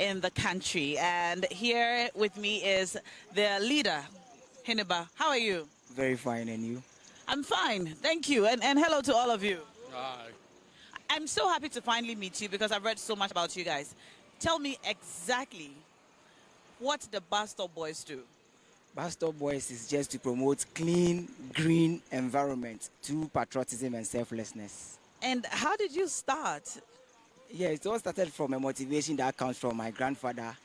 in the country. And here with me is the leader, Hiniba. How are you? Very fine, and you? I'm fine, thank you. And hello to all of you. Hi. I'm so happy to finally meet you because I've read so much about you guys. Tell me exactly what the Bast Boys do. Bast Boys is just to promote clean, green environment through patriotism and selflessness. And how did you start? Yeah, it all started from a motivation that comes from my grandfather.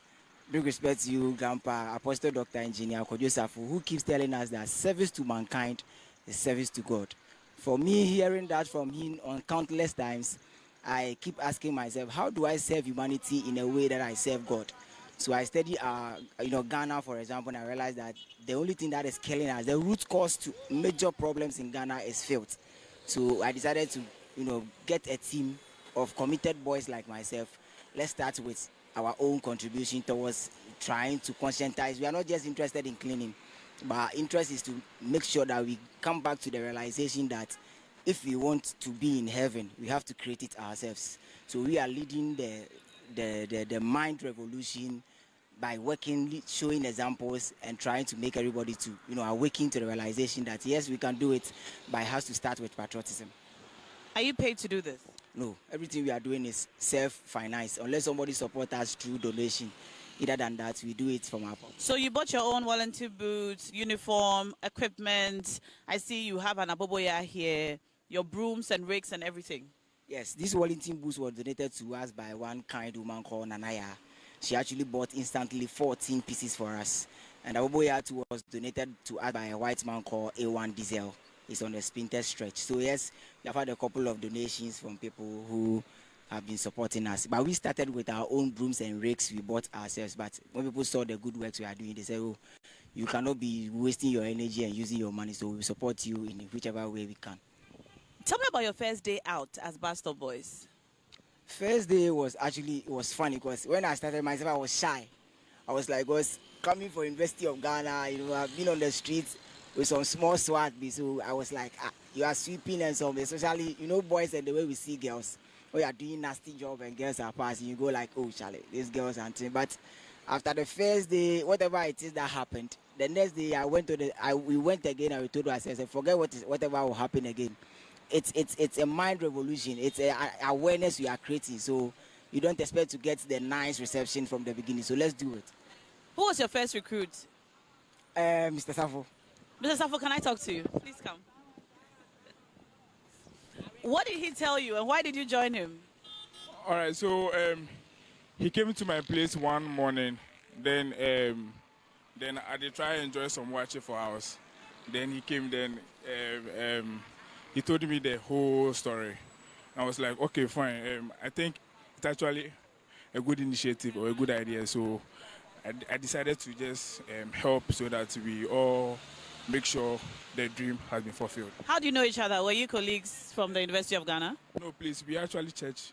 Big respect to you, Grandpa, Apostle Dr. Engineer Kojo Safu, who keeps telling us that service to mankind is service to God. For me, hearing that from him on countless times, I keep asking myself, how do I serve humanity in a way that I serve God? So I study, Ghana, for example, and I realized that the only thing that is killing us, the root cause to major problems in Ghana is filth. So I decided to, get a team of committed boys like myself. Let's start with our own contribution towards trying to conscientize. We are not just interested in cleaning, but our interest is to make sure that we come back to the realization that if we want to be in heaven, we have to create it ourselves. So we are leading the mind revolution by working, showing examples, and trying to make everybody to awaken to the realization that yes, we can do it, but it has to start with patriotism. Are you paid to do this? No, everything we are doing is self-financed, unless somebody supports us through donation. Other than that, we do it from our pocket. So you bought your own volunteer boots, uniform, equipment. I see you have an aboboya here, your brooms and rakes and everything. Yes, this Wellington boots was donated to us by one kind woman called Nanaya. She actually bought instantly 14 pieces for us. And aboboya too was donated to us by a white man called A1 Diesel. It's on the splinter stretch. So yes, we have had a couple of donations from people who have been supporting us. But we started with our own brooms and rakes we bought ourselves. But when people saw the good works we are doing, they said, oh, you cannot be wasting your energy and using your money. So we support you in whichever way we can. Tell me about your first day out as Bast Boys. First day was funny because when I started myself, I was shy. I was like, coming from University of Ghana, I've been on the streets with some small swag, so I was like, you are sweeping and some, especially, boys and the way we see girls. When you are doing nasty job and girls are passing, you go like, oh, Charlie, these girls and things. But after the first day, whatever it is that happened, the next day we went again and we told ourselves, forget whatever will happen again. It's a mind revolution. It's a awareness we are creating. So you don't expect to get the nice reception from the beginning. So let's do it. Who was your first recruit? Mr. Safo. Mr. Safo, can I talk to you? Please come. What did he tell you and why did you join him? All right, so he came to my place one morning. Then I did try and enjoy some watching for hours. Then he came. He told me the whole story. I was like, okay, fine. I think it's actually a good initiative or a good idea. So I decided to just help so that we all make sure the dream has been fulfilled. How do you know each other? Were you colleagues from the University of Ghana? No, please. We actually church.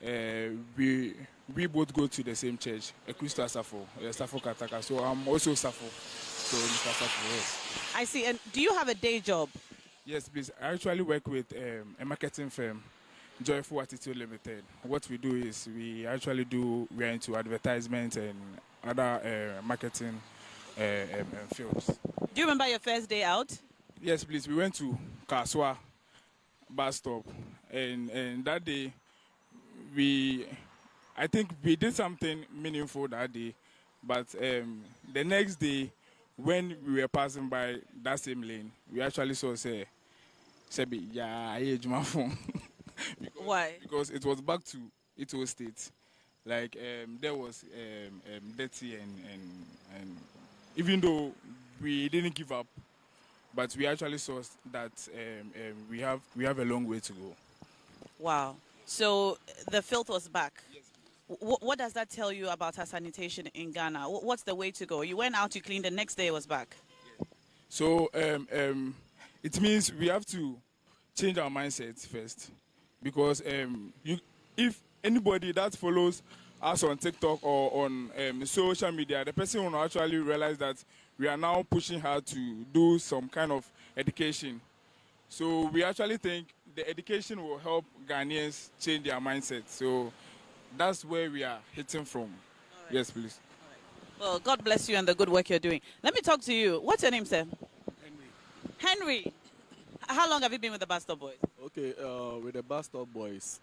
We both go to the same church, Equisto Safo, Safo Kataka. So I'm also Safo. So Mr. Safo, yes. I see. And do you have a day job? Yes, please. I actually work with a marketing firm, Joyful Attitude Limited. What we do is we are into advertisements and other marketing fields. Do you remember your first day out? Yes, please. We went to Kaswa bus stop, and that day I think we did something meaningful that day. But the next day, when we were passing by that same lane, we actually saw Sebi, yeah, I age my phone. Why? Because it was back to Ito State. Like there was dirty and even though we didn't give up, but we actually saw that we have a long way to go. Wow. So the filth was back. Yes. What does that tell you about our sanitation in Ghana? What's the way to go? You went out, you cleaned, the next day it was back. Yes. So it means we have to change our mindset first, because if anybody that follows us on TikTok or on social media, the person will actually realize that we are now pushing her to do some kind of education. So we actually think the education will help Ghanaians change their mindset. So that's where we are hitting from. All Yes, please. Well, God bless you and the good work you're doing. Let me talk to you. What's your name, sir? Henry. How long have you been with the Bast Boys? Okay, with the Bast Boys,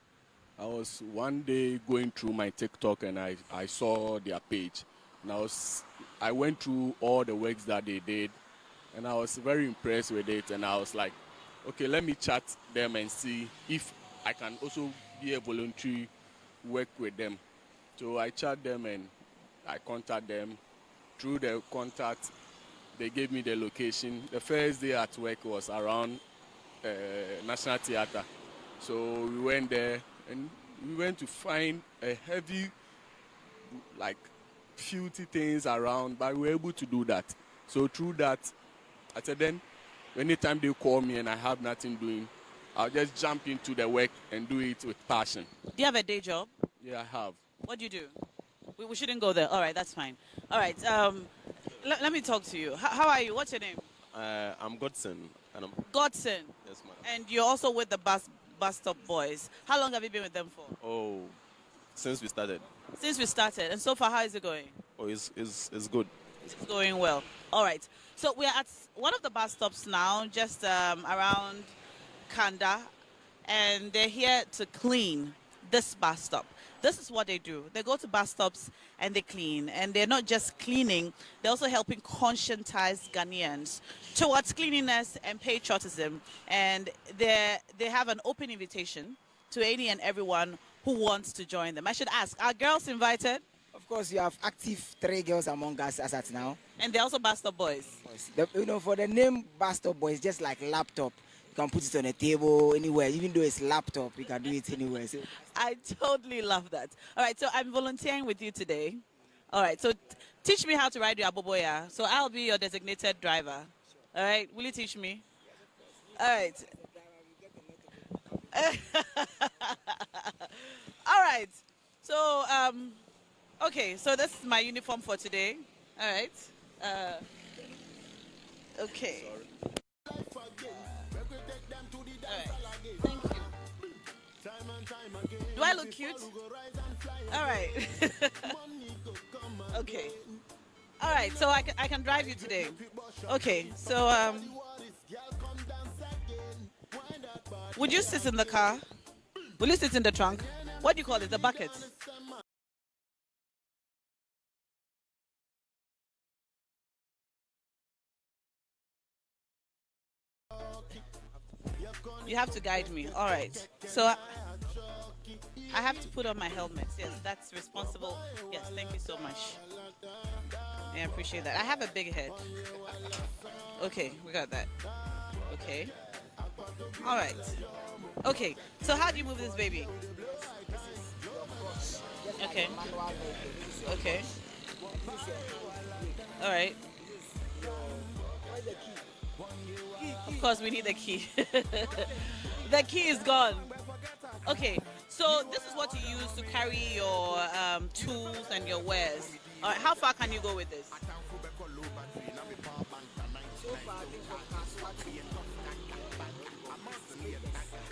I was one day going through my TikTok and I saw their page. And I went through all the works that they did and I was very impressed with it. And I was like, okay, let me chat them and see if I can also be a voluntary work with them. So I chat them and I contact them. Through the contact, they gave me the location. The first day at work was around National Theatre. So we went there and we went to find a heavy, like, filthy things around, but we were able to do that. So through that, I said then, anytime they call me and I have nothing doing, I'll just jump into the work and do it with passion. Do you have a day job? Yeah, I have. What do you do? We shouldn't go there. All right, that's fine. All right, let me talk to you. How are you? What's your name? I'm Godson. And I'm, Godson. yes, ma'am. And you're also with the Bast Boys. How long have you been with them for? Oh, since we started. Since we started. And so far, how is it going? Oh, it's good. It's going well. All right. So we're at one of the bus stops now, just around Kanda, and they're here to clean this bus stop. This is what they do. They go to bus stops and they clean. And they're not just cleaning, they're also helping conscientize Ghanaians towards cleanliness and patriotism. And they have an open invitation to any and everyone who wants to join them. I should ask, are girls invited? Of course, you have active 3 girls among us as at now. And they're also bus stop boys. For the name Bast Boys, just like laptop. You can put it on a table, anywhere. Even though it's laptop, you can do it anywhere. So I totally love that. All right, so I'm volunteering with you today. All right, so teach me how to ride your aboboya. So I'll be your designated driver. All right, will you teach me? All right. All right. So, okay, so this is my uniform for today. All right. Okay. All right. Thank you. Do I look cute? All right. Okay. All right, so I can drive you today. Okay, so would you sit in the car? Will you sit in the trunk? What do you call it? The bucket? You have to guide me. All right. So I have to put on my helmet. Yes, that's responsible. Yes, thank you so much. I appreciate that. I have a big head. Okay, we got that. Okay. All right. Okay, so how do you move this baby? Okay. Okay. All right. Of course, we need the key. The key is gone. Okay, so this is what you use to carry your tools and your wares. All right, how far can you go with this?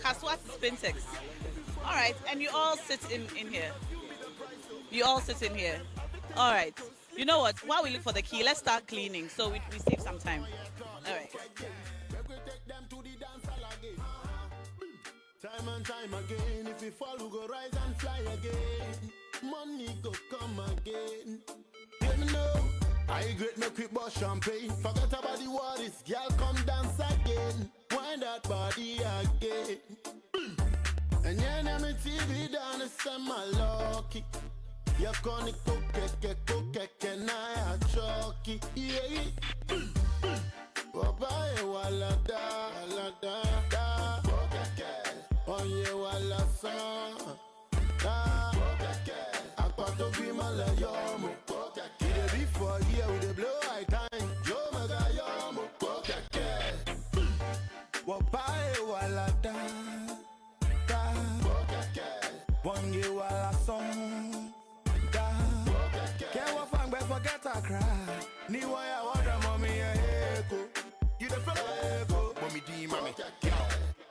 Kaswat is Spintex. All right, and you all sit in here. You all sit in here. All right. You know what? While we look for the key, let's start cleaning so we save some time. All right. Time and time again, if we fall, we go rise and fly again. Money go come again. Let me know. I great make we bust champagne. Forget about the worries, girl, come dance again. Wind that body again. And yeah, now me TV down the summer lucky. You're gonna cook, and I chucky. Yeah. Bye, wala da. Onye wala son. Da. Akwato bi mala yomo. We dey be for here, we dey blow high time. Yo maga yomo. Bye, wala da. Onye wala son. Da. Can't walk fang, but forget I cry. Ni waya wada mommy echo. You the fellow echo. Mommy D mommy.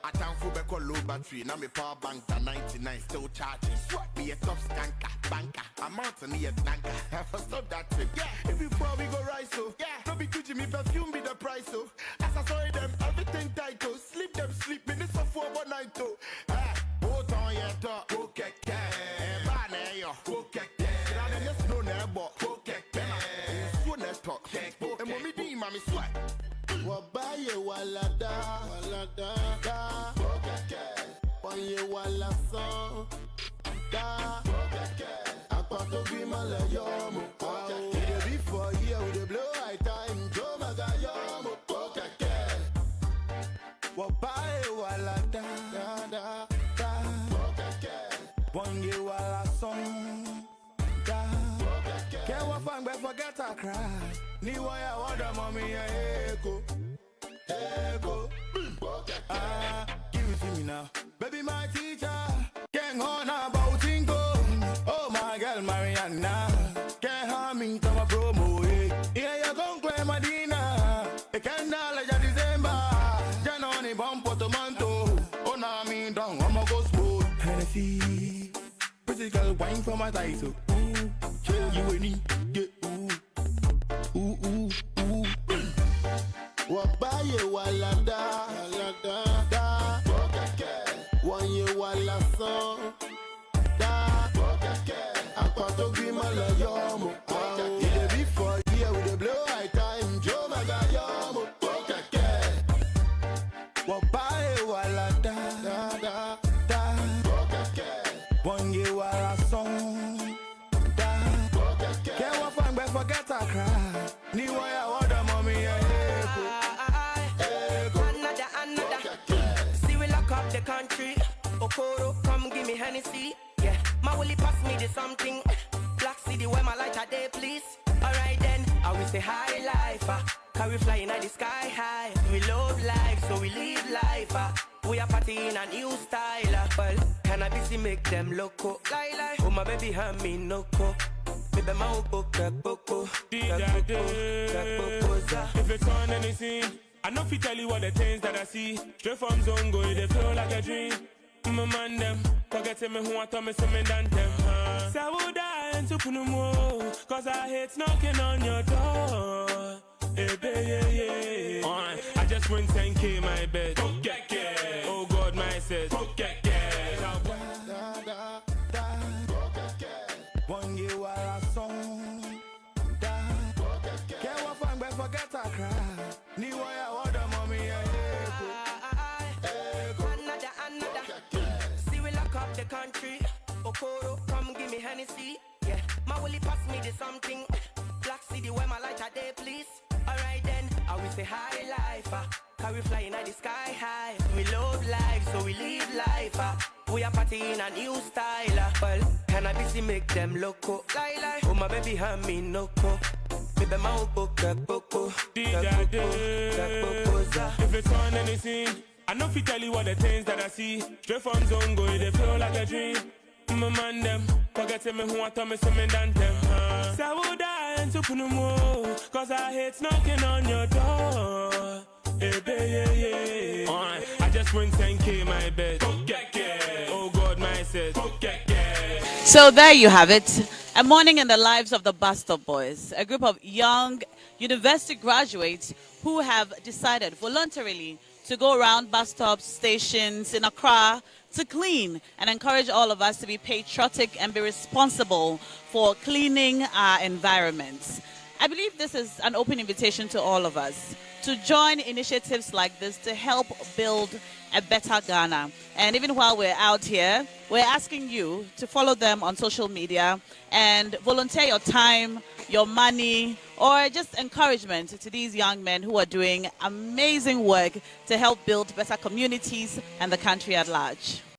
I time for back all low, but battery. Now me power bank to 99, still charging. Swap me a top skanker, banker. I'm out to me a tanker. I stop that trip. Yeah, if you fall, we go rise, so. Yeah, no be Gucci, me perfume be the price, so. As I saw them, everything tight, oh. Sleep them, sleep, me this for one night, oh. Both on your talk, go kick that. Bane yo, go kick that. I just know never, go kick that. So let's talk. And when me do, mommy sweat. Wabaye walada, walada, da. Wanye wala son, da. Akwato bi mala yomo. We dey be for here, we dey blow high time. Joe maga yomo. Wabaye walada, da da da. Wanye wala son, da. Can't walk back, but forget I cry. Ni waya wada mommy echo. Echo. Give it to me now. Baby, my teacher. Can't on about Tinko. Oh, my girl, Mariana. Can't harm me to my promo. Yeah, you're gonna claim Medina. I can't knowledge of December. Janoni bumpo to manto. Oh, nah, me down. I'm a go smooth. Hennessy. Pretty girl, wine for my title. Ooh, you and me. Yeah, ooh. Ooh, ooh, ooh. Wabaye walada, walada, da. Wanye wala son, da. Akwato grimala yomo. We dey be for here, we dey blow high time. Joe maga yomo. Wabaye walada, da da da. Wanye wala son, da. Can't walk back, but forget I cry. Ni waya wada mommy the country, Okoro, come give me Hennessy. Yeah, my willy pass me the something. Black City where my light are there, please. Alright then, I will say high life. Carry flying at the sky high. We love life, so we live life. We are partying a new style. Well, cannabis make them loco. Lie. Oh my baby, hand me no co. Baby, my boko. If it's on anything, I know if you tell you what the things that I see. Straight from Zongo, they feel like a dream. My man them, forgetting me who I told me something than them. So I would die and to put no more, cause I hate knocking on your door. Hey, baby, yeah. I just win 10K my bed. Oh God, my says. One year while I song, can't walk back, but forget I cry. Ni waya wada mommy Another. See we lock up the country. Okoro, come give me Hennessy. Yeah, my willy pass me the something. Black City where my light are there, please. Alright then, I will say high life. Carry flying at the sky high. We love life, so we live life. We are partying a new style. Well, cannabis make them loco. Lie. Oh my baby, hand me no co. Baby, my boko. If it's on anything, I know if you tell you what the things that I see. Straight from Zongo, they feel like a dream. My man them, forgetting me who I told me something than them. So I would die and to put no more, cause I hate knocking on your door. Hey, baby, yeah. I just win 10K my bed. Oh God, my says. So there you have it. A morning in the lives of the Bast Boys, a group of young university graduates who have decided voluntarily to go around bus stops, stations in Accra to clean and encourage all of us to be patriotic and be responsible for cleaning our environments. I believe this is an open invitation to all of us to join initiatives like this to help build a better Ghana. And even while we're out here, we're asking you to follow them on social media and volunteer your time, your money, or just encouragement to these young men who are doing amazing work to help build better communities and the country at large.